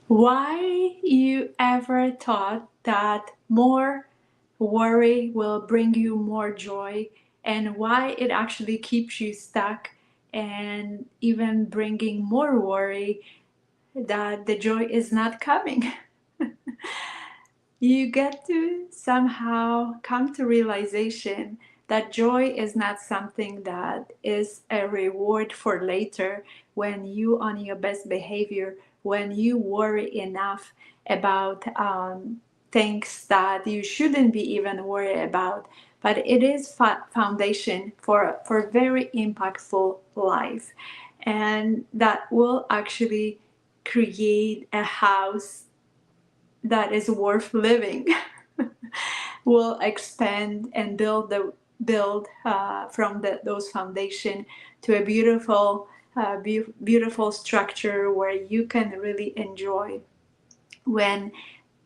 Why you ever thought that more worry will bring you more joy, and why it actually keeps you stuck and even bringing more worry that the joy is not coming. You get to somehow come to realization that joy is not something that is a reward for later when you on your best behavior, when you worry enough about things that you shouldn't be even worried about. But it is foundation for very impactful life, and that will actually create a house that is worth living. Will expand and build from those foundation to a beautiful structure where you can really enjoy, when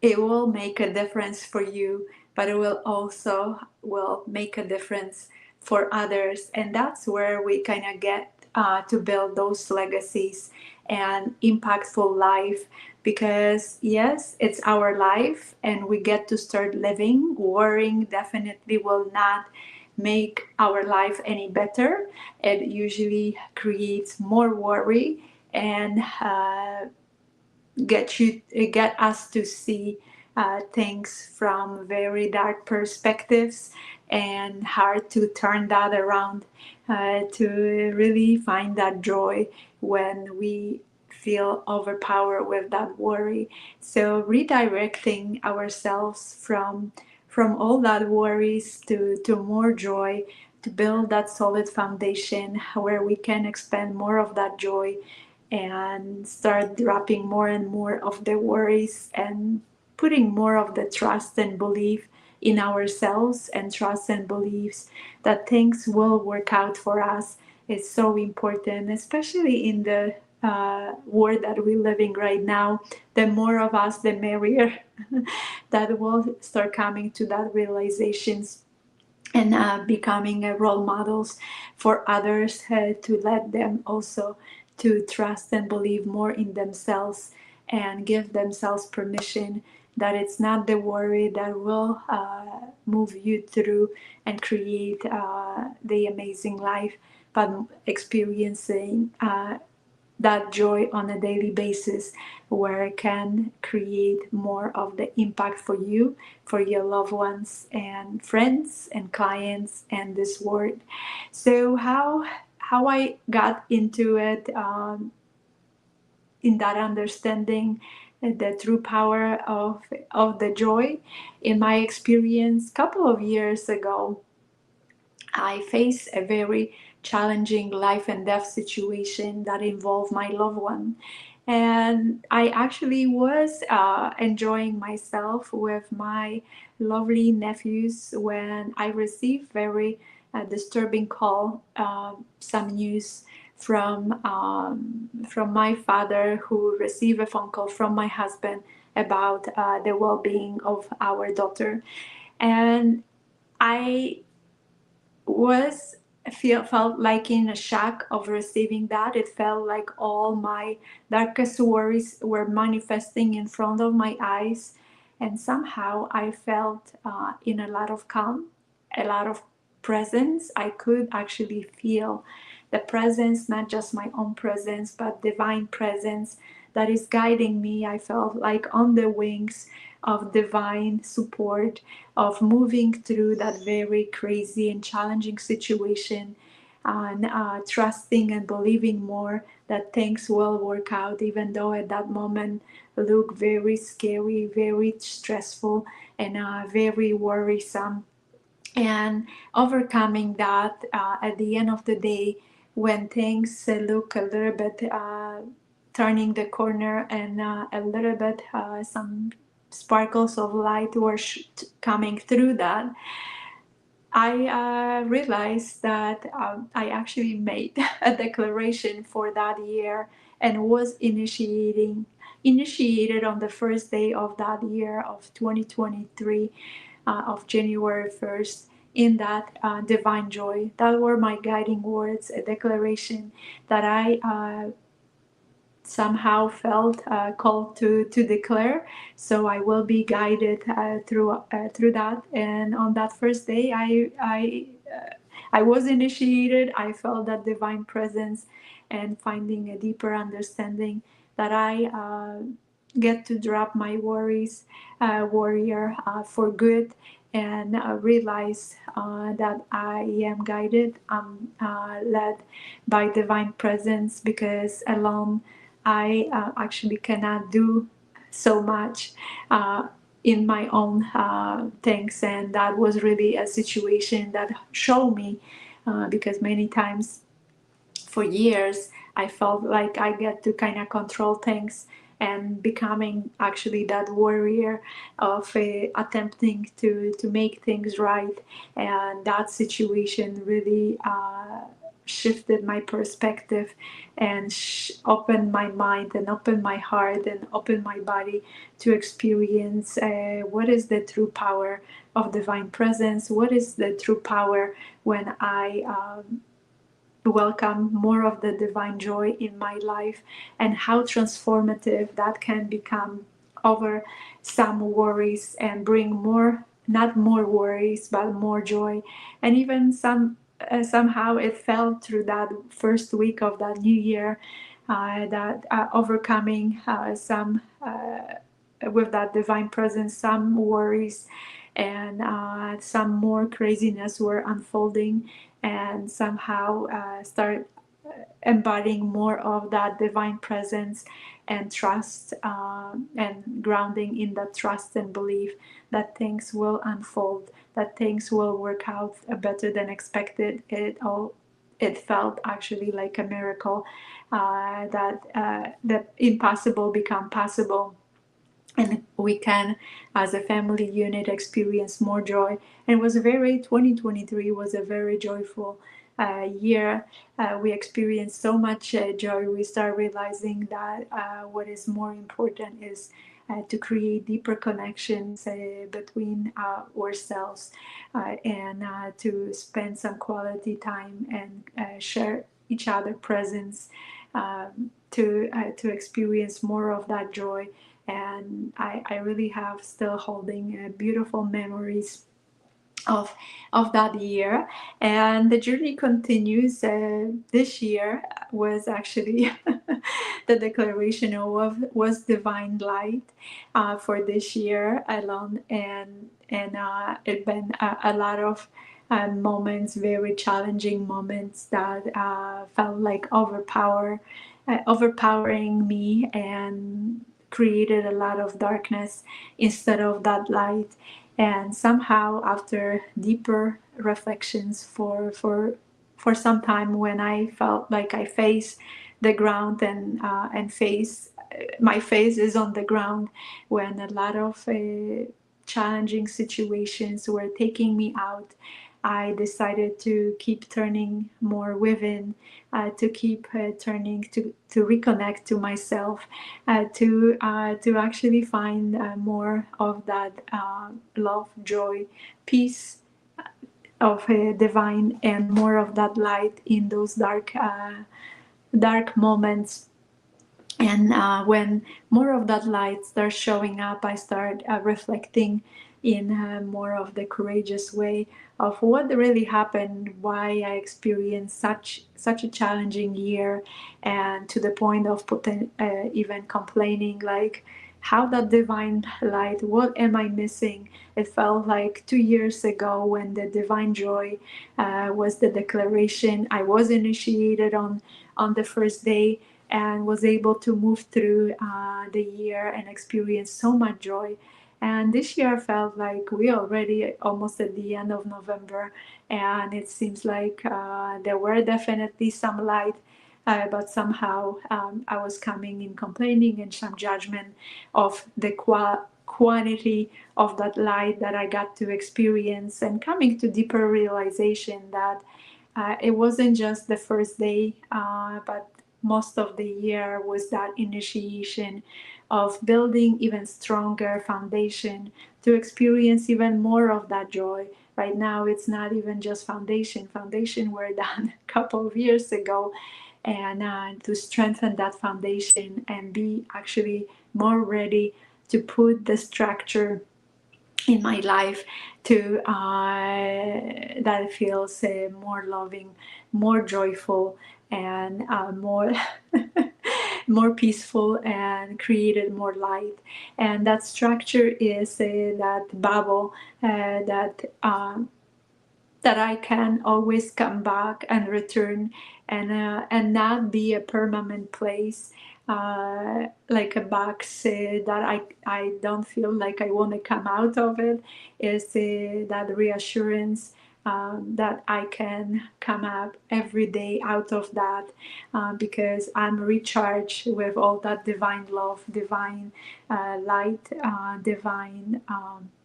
it will make a difference for you, but it will also will make a difference for others. And that's where we kind of get to build those legacies and impactful life, because yes, it's our life and we get to start living. Worrying definitely will not make our life any better. It usually creates more worry and get us to see things from very dark perspectives, and hard to turn that around to really find that joy when we feel overpowered with that worry. So redirecting ourselves from all that worries to more joy, to build that solid foundation where we can expand more of that joy and start dropping more and more of the worries and putting more of the trust and belief in ourselves, and trust and beliefs that things will work out for us is so important, especially in the world that we're living right now. The more of us, the merrier. That will start coming to that realizations and becoming role models for others, to let them also to trust and believe more in themselves and give themselves permission that it's not the worry that will move you through and create the amazing life, but experiencing that joy on a daily basis, where it can create more of the impact for you, for your loved ones and friends and clients and this world. So how I got into it, in that understanding the true power of the joy. In my experience, couple of years ago, I faced a very challenging life and death situation that involved my loved one. And I actually was enjoying myself with my lovely nephews when I received very disturbing call, some news from my father, who received a phone call from my husband about the well-being of our daughter. And I was felt like in a shock of receiving that. It felt like all my darkest worries were manifesting in front of my eyes, and somehow I felt in a lot of calm, a lot of presence. I could actually feel the presence, not just my own presence, but divine presence that is guiding me. I felt like on the wings of divine support, of moving through that very crazy and challenging situation, and trusting and believing more that things will work out, even though at that moment look very scary, very stressful, and very worrisome. And overcoming that, at the end of the day, when things look a little bit turning the corner, and a little bit some sparkles of light were coming through that, I realized that I actually made a declaration for that year, and was initiated on the first day of that year of 2023, of January 1st, in that divine joy. That were my guiding words, a declaration that I somehow felt called to declare. So I will be guided through that. And on that first day, I was initiated. I felt that divine presence and finding a deeper understanding that I get to drop my worries, Worrier, for good, and realize that I am guided, led by divine presence, because alone I actually cannot do so much in my own things. And that was really a situation that showed me, because many times for years I felt like I get to kind of control things, and becoming actually that warrior of attempting to make things right. And that situation really shifted my perspective, and opened my mind and opened my heart and opened my body to experience what is the true power of divine presence, what is the true power when I welcome more of the divine joy in my life, and how transformative that can become over some worries, and bring more, not more worries, but more joy. And even somehow it felt through that first week of that new year, that overcoming some with that divine presence, some worries and some more craziness were unfolding, and somehow start embodying more of that divine presence and trust, and grounding in that trust and belief that things will unfold, that things will work out better than expected. It felt actually like a miracle, that the impossible become possible, and we can, as a family unit, experience more joy. And it was a very 2023 was a very joyful year. We experienced so much joy. We start realizing that what is more important is to create deeper connections between ourselves, and to spend some quality time and share each other presence, to experience more of that joy. And I really have still holding beautiful memories of that year. And the journey continues. This year was actually the declaration of was divine light for this year alone. And it's been a lot of moments, very challenging moments that felt like overpowering me, and created a lot of darkness instead of that light. And somehow, after deeper reflections for some time, when I felt like I face the ground, and face my face is on the ground, when a lot of challenging situations were taking me out, I decided to keep turning more within, to keep turning to reconnect to myself, to actually find more of that love, joy, peace of divine, and more of that light in those dark moments. And when more of that light starts showing up, I start reflecting in more of the courageous way of what really happened, why I experienced such a challenging year, and to the point of even complaining, like, how that divine light, what am I missing? It felt like 2 years ago, when the divine joy was the declaration. I was initiated on the first day, and was able to move through the year and experience so much joy. And this year felt like we already almost at the end of November, and it seems like there were definitely some light, but somehow I was coming in complaining and some judgment of the quantity of that light that I got to experience, and coming to deeper realization that it wasn't just the first day, but most of the year was that initiation of building even stronger foundation to experience even more of that joy. Right now, it's not even just foundation. Foundation were done a couple of years ago, and to strengthen that foundation and be actually more ready to put the structure in my life to that feels more loving, more joyful, and more more peaceful, and created more light. And that structure is that bubble that I can always come back and return, and not be a permanent place, like a box that I don't feel like I want to come out of it. Is that reassurance that I can come up every day out of that, because I'm recharged with all that divine love, divine light, divine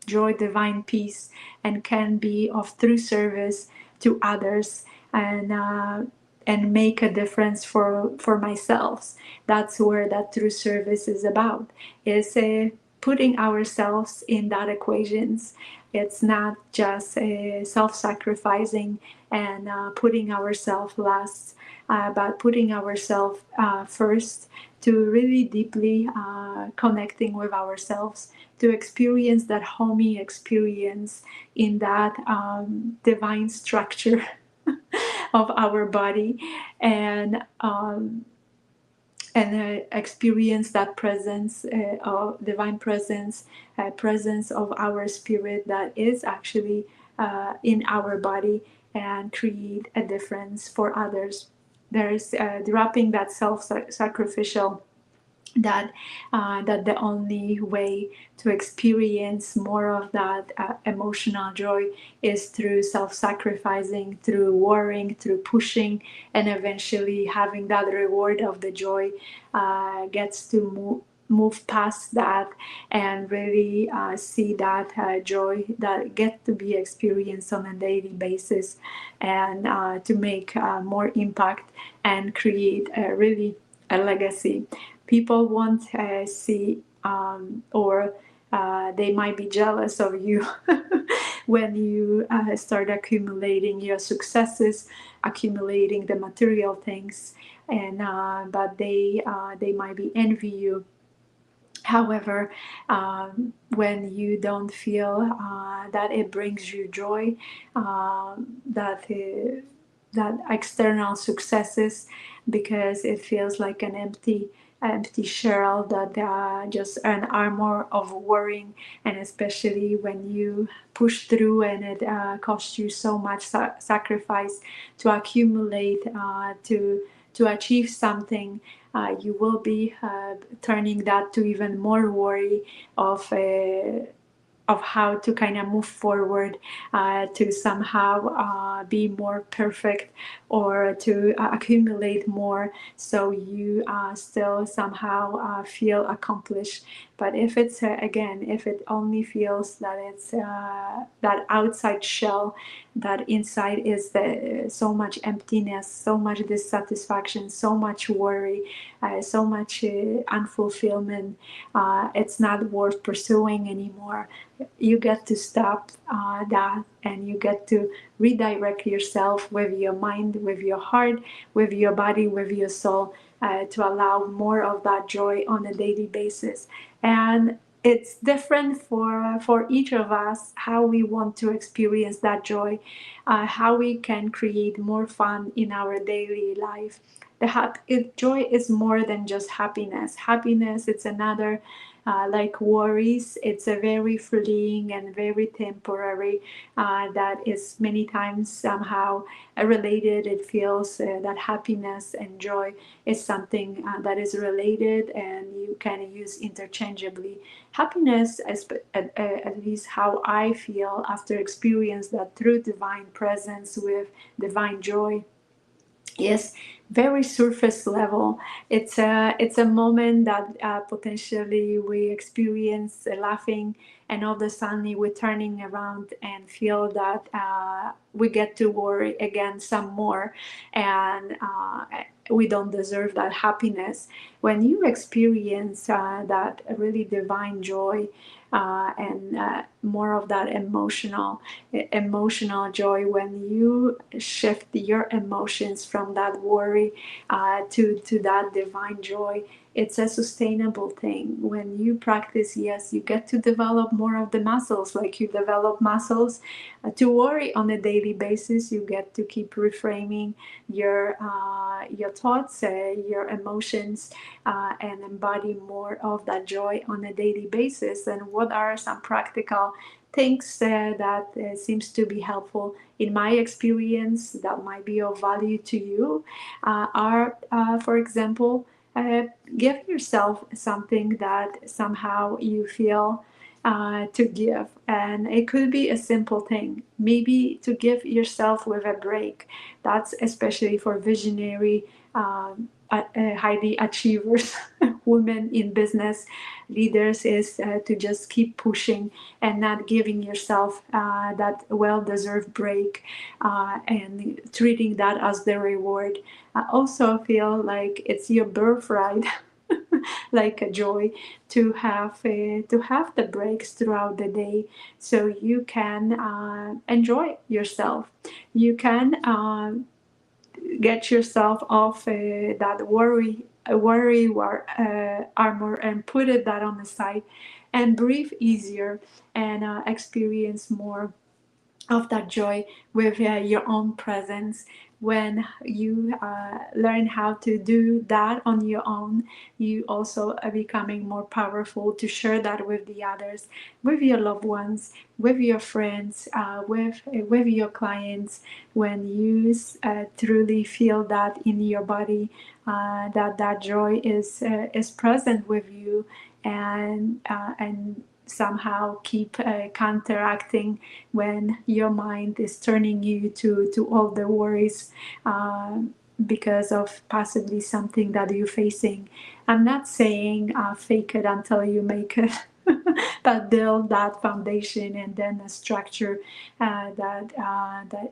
joy, divine peace, and can be of true service to others, and make a difference for myself. That's where that true service is about. Is putting ourselves in that equations. It's not just self-sacrificing and putting ourselves last, but putting ourselves first, to really deeply connecting with ourselves, to experience that homey experience in that divine structure of our body, and experience that presence of divine presence, presence of our spirit that is actually in our body, and create a difference for others. There's dropping that self-sacrificial, that the only way to experience more of that emotional joy is through self-sacrificing, through worrying, through pushing, and eventually having that reward of the joy gets to move past that, and really see that joy that get to be experienced on a daily basis, and to make more impact and create really a legacy. People won't see, or they might be jealous of you when you start accumulating your successes, accumulating the material things, and but they might be envy you. However, when you don't feel that it brings you joy, that external successes, because it feels like an empty shell, that just an armor of worrying, and especially when you push through and it costs you so much sacrifice to accumulate, to achieve something, you will be turning that to even more worry of how to kind of move forward, to somehow be more perfect, or to accumulate more, so you still somehow feel accomplished. But if it's again, if it only feels that it's that outside shell, that inside is so much emptiness, so much dissatisfaction, so much worry, so much unfulfillment, it's not worth pursuing anymore. You get to stop that, and you get to redirect yourself with your mind, with your heart, with your body, with your soul, to allow more of that joy on a daily basis. And it's different for each of us how we want to experience that joy, how we can create more fun in our daily life. Joy is more than just happiness. Happiness, it's another, like worries, it's a very fleeting and very temporary, that is many times somehow related. It feels that happiness and joy is something that is related, and you can use interchangeably. Happiness, at least how I feel after experience that through divine presence with divine joy, is very surface level. It's a moment that potentially we experience laughing, and all of a sudden we're turning around and feel that we get to worry again some more, and we don't deserve that happiness. When you experience that really divine joy, and more of that emotional joy, when you shift your emotions from that worry worry to that divine joy. It's a sustainable thing. When you practice, yes, you get to develop more of the muscles, like you develop muscles to worry on a daily basis. You get to keep reframing your thoughts, your emotions, and embody more of that joy on a daily basis. And what are some practical things that seems to be helpful in my experience that might be of value to you are, for example, uh, give yourself something that somehow you feel to give. And it could be a simple thing, maybe to give yourself with a break. That's especially for visionary, highly achievers, women in business, leaders, is to just keep pushing and not giving yourself that well-deserved break and treating that as the reward. I also feel like it's your birthright, like a joy, to have the breaks throughout the day, so you can enjoy yourself. You can get yourself off that worry armor and put it that on the side and breathe easier and experience more of that joy with your own presence. When you learn how to do that on your own, you also are becoming more powerful to share that with the others, with your loved ones, with your friends, with your clients. When you truly feel that in your body, that joy is present with you, and somehow keep counteracting when your mind is turning you to all the worries because of possibly something that you're facing. I'm not saying fake it until you make it, but build that foundation and then a structure that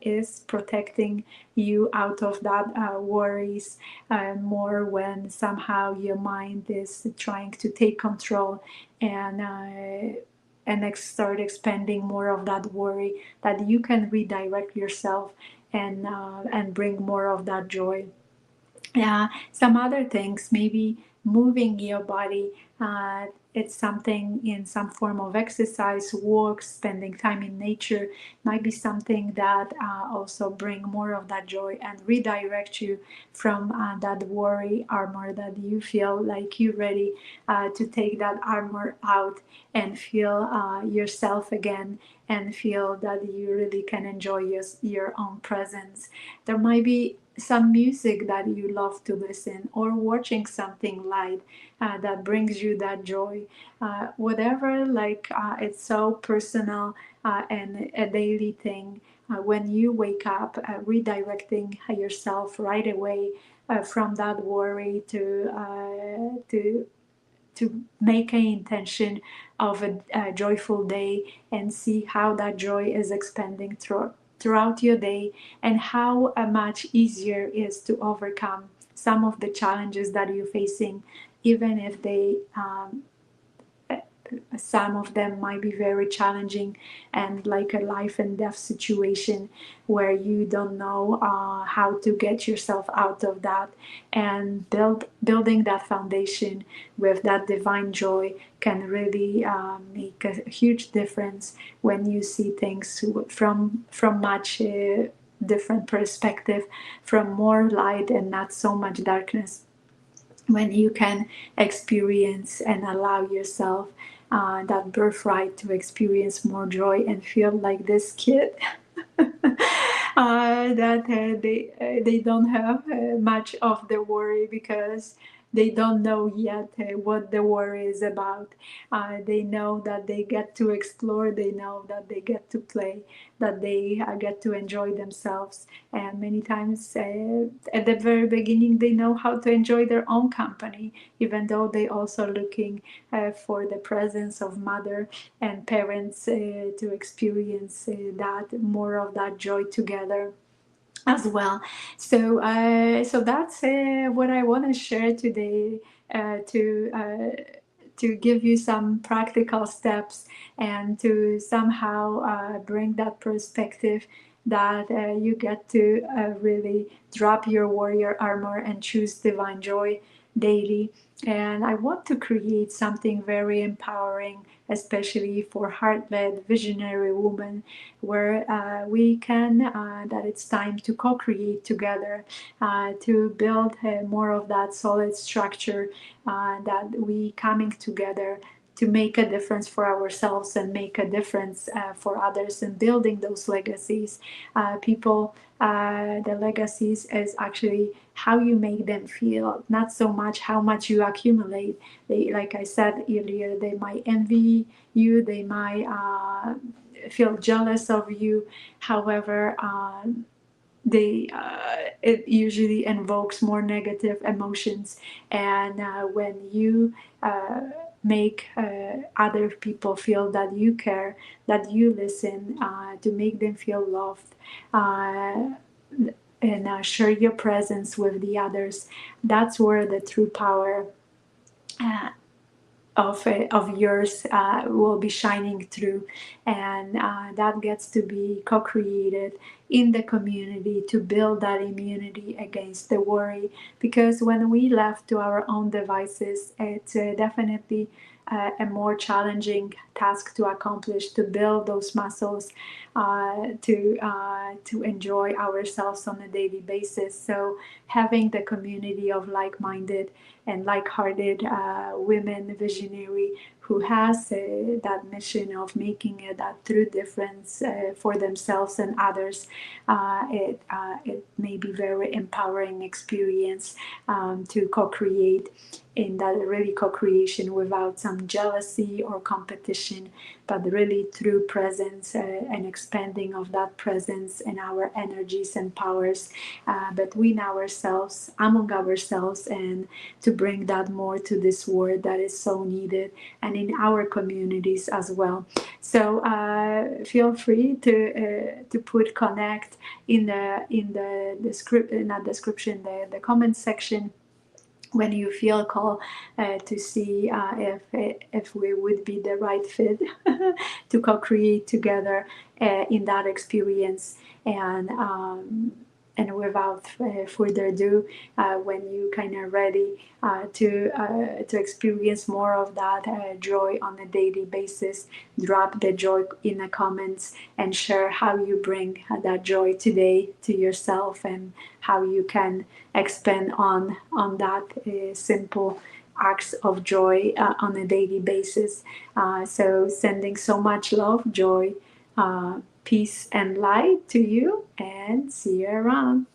is protecting you out of that worries more when somehow your mind is trying to take control and start expanding more of that worry, that you can redirect yourself and bring more of that joy. Yeah, some other things, maybe moving your body. It's something in some form of exercise, walk, spending time in nature might be something that also bring more of that joy and redirect you from that worry armor, that you feel like you're ready to take that armor out and feel yourself again, and feel that you really can enjoy your own presence. There might be some music that you love to listen, or watching something light that brings you that joy. Whatever, like it's so personal and a daily thing. When you wake up, redirecting yourself right away from that worry to make an intention of a joyful day, and see how that joy is expanding throughout your day, and how much easier it is to overcome some of the challenges that you're facing, even if they some of them might be very challenging and like a life and death situation where you don't know how to get yourself out of that. And building that foundation with that divine joy can really make a huge difference when you see things from much different perspective, from more light and not so much darkness. When you can experience and allow yourself that birthright to experience more joy and feel like this kid that they don't have much of the worry, because they don't know yet what the worry is about. They know that they get to explore, they know that they get to play, that they get to enjoy themselves. And many times at the very beginning, they know how to enjoy their own company, even though they also looking for the presence of mother and parents to experience that more of that joy together as well. So that's what I want to share today, to give you some practical steps and to somehow bring that perspective that you get to really drop your warrior armor and choose divine joy daily. And I want to create something very empowering, especially for heart-led visionary women, where we can, that it's time to co-create together, to build more of that solid structure, that we coming together to make a difference for ourselves and make a difference for others, and building those legacies. The legacies is actually how you make them feel, not so much how much you accumulate. They, like I said earlier, they might envy you, they might feel jealous of you. However, it usually invokes more negative emotions. And when you make other people feel that you care, that you listen, to make them feel loved, uh, and share your presence with the others, that's where the true power uh, of yours will be shining through. And that gets to be co-created in the community to build that immunity against the worry. Because when we left to our own devices, it's definitely a more challenging task to accomplish, to build those muscles, to enjoy ourselves on a daily basis. So having the community of like-minded and like-hearted women visionary who has that mission of making that true difference for themselves and others, it may be very empowering experience to co-create in that really co-creation without some jealousy or competition, but really through presence and expanding of that presence and our energies and powers between ourselves, among ourselves, and to bring that more to this world that is so needed, and in our communities as well. So feel free to put connect in the not description, the comment section, when you feel called to see if we would be the right fit to co-create together in that experience. And without further ado, when you kind of ready to experience more of that joy on a daily basis, drop the joy in the comments and share how you bring that joy today to yourself, and how you can expand on that simple acts of joy on a daily basis. So sending so much love, joy, peace and light to you, and see you around.